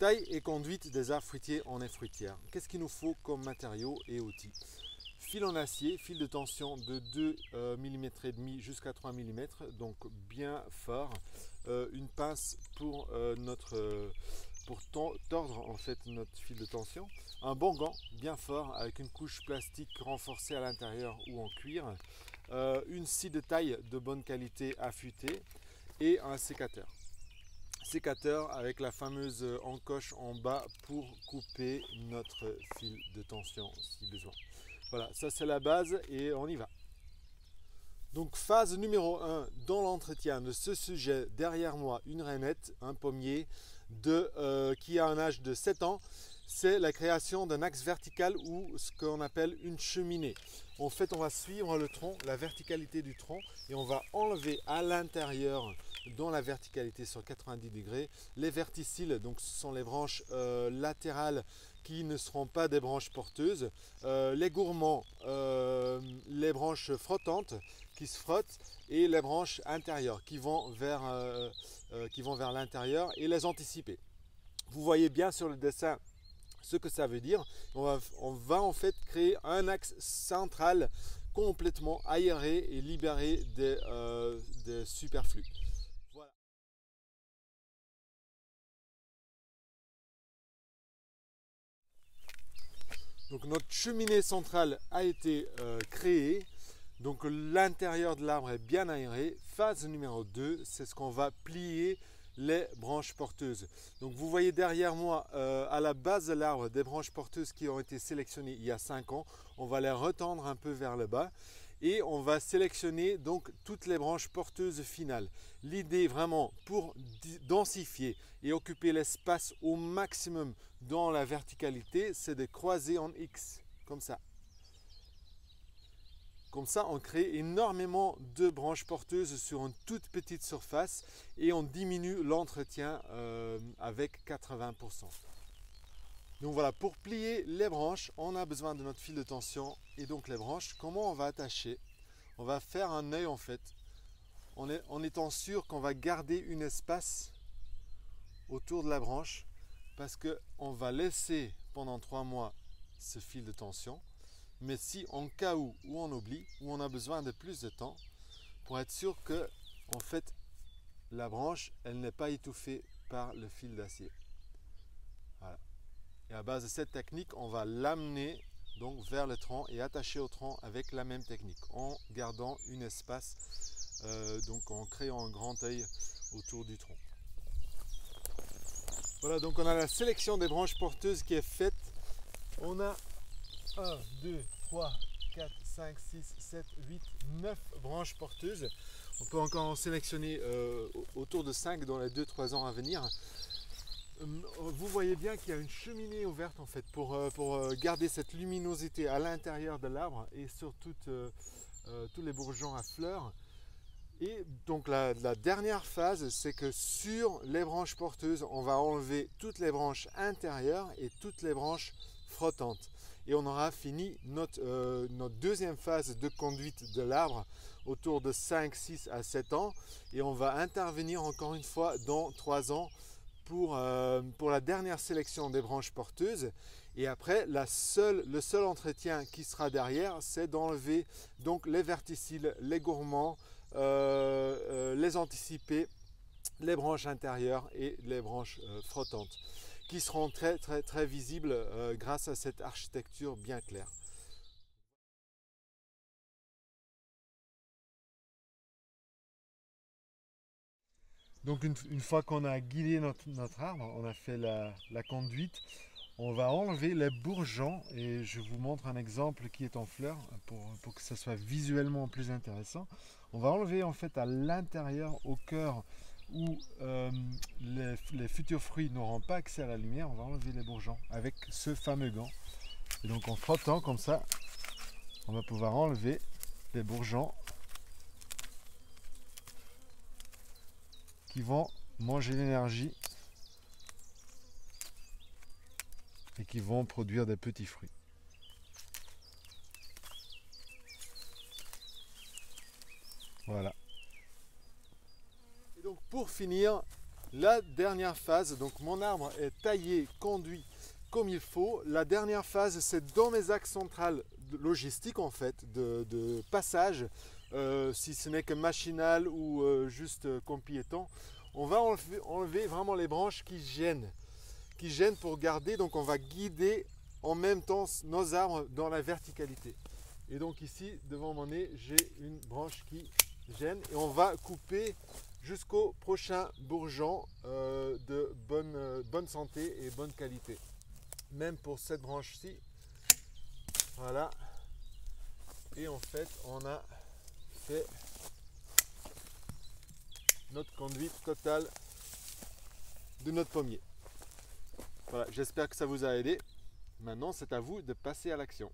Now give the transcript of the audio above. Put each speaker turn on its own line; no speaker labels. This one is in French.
taille et conduite des arbres fruitiers en aire fruitière. Qu'est-ce qu'il nous faut comme matériaux et outils? Fil en acier, fil de tension de 2 mm et demi jusqu'à 3 mm, donc bien fort. Une pince pour tordre en fait notre fil de tension. Un bon gant bien fort avec une couche plastique renforcée à l'intérieur ou en cuir. Une scie de taille de bonne qualité affûtée et un sécateur. Sécateur avec la fameuse encoche en bas pour couper notre fil de tension si besoin. Voilà, ça c'est la base et on y va. Donc phase numéro 1 dans l'entretien de ce sujet, derrière moi une rainette, un pommier qui a un âge de 7 ans, c'est la création d'un axe vertical ou ce qu'on appelle une cheminée. En fait on va suivre le tronc, la verticalité du tronc et on va enlever à l'intérieur dans la verticalité sur 90 degrés les verticilles, donc ce sont les branches latérales qui ne seront pas des branches porteuses, les gourmands, les branches frottantes qui se frottent et les branches intérieures qui vont vers l'intérieur et les anticiper. Vous voyez bien sur le dessin ce que ça veut dire. On va en fait créer un axe central complètement aéré et libéré des superflus. Voilà. Donc notre cheminée centrale a été créée. Donc l'intérieur de l'arbre est bien aéré. Phase numéro 2, c'est ce qu'on va plier les branches porteuses. Donc vous voyez derrière moi à la base de l'arbre des branches porteuses qui ont été sélectionnées il y a 5 ans. On va les retendre un peu vers le bas et on va sélectionner donc toutes les branches porteuses finales. L'idée vraiment pour densifier et occuper l'espace au maximum dans la verticalité, c'est de croiser en X comme ça. Comme ça, on crée énormément de branches porteuses sur une toute petite surface et on diminue l'entretien avec 80%. Donc voilà, pour plier les branches, on a besoin de notre fil de tension et donc les branches. Comment on va attacher? On va faire un œil en fait, en étant sûr qu'on va garder un espace autour de la branche parce qu'on va laisser pendant 3 mois ce fil de tension. Mais si en cas où on oublie, ou on a besoin de plus de temps, pour être sûr que en fait la branche elle n'est pas étouffée par le fil d'acier. Voilà. Et à base de cette technique, on va l'amener donc vers le tronc et attacher au tronc avec la même technique, en gardant un espace, donc en créant un grand œil autour du tronc. Voilà, donc on a la sélection des branches porteuses qui est faite. On a 1, 2, 3, 4, 5, 6, 7, 8, 9 branches porteuses. On peut encore en sélectionner autour de 5 dans les 2-3 ans à venir. Vous voyez bien qu'il y a une cheminée ouverte en fait pour garder cette luminosité à l'intérieur de l'arbre et sur tous les bourgeons à fleurs. Et donc la dernière phase, c'est que sur les branches porteuses, on va enlever toutes les branches intérieures et toutes les branches frottantes. Et on aura fini notre deuxième phase de conduite de l'arbre autour de 5, 6 à 7 ans. Et on va intervenir encore une fois dans 3 ans pour la dernière sélection des branches porteuses. Et après, le seul entretien qui sera derrière, c'est d'enlever donc les verticilles, les gourmands, les anticipés, les branches intérieures et les branches frottantes, qui seront très visibles grâce à cette architecture bien claire. Donc une fois qu'on a guidé notre arbre, on a fait la conduite, on va enlever les bourgeons et je vous montre un exemple qui est en fleurs pour que ça soit visuellement plus intéressant. On va enlever en fait à l'intérieur, au cœur où les futurs fruits n'auront pas accès à la lumière, on va enlever les bourgeons avec ce fameux gant. Et donc en frottant comme ça, on va pouvoir enlever les bourgeons qui vont manger l'énergie et qui vont produire des petits fruits. Voilà. Et donc pour finir, La dernière phase, donc mon arbre est taillé, conduit comme il faut. La dernière phase, c'est dans mes axes centrales logistiques en fait, de passage, si ce n'est que machinal ou juste comme piéton. On va enlever vraiment les branches qui gênent pour garder, donc on va guider en même temps nos arbres dans la verticalité. Et donc ici, devant mon nez, j'ai une branche qui gêne et on va couper jusqu'au prochain bourgeon de bonne santé et bonne qualité. Même pour cette branche-ci, voilà. Et en fait, on a fait notre conduite totale de notre pommier. Voilà, j'espère que ça vous a aidé. Maintenant, c'est à vous de passer à l'action.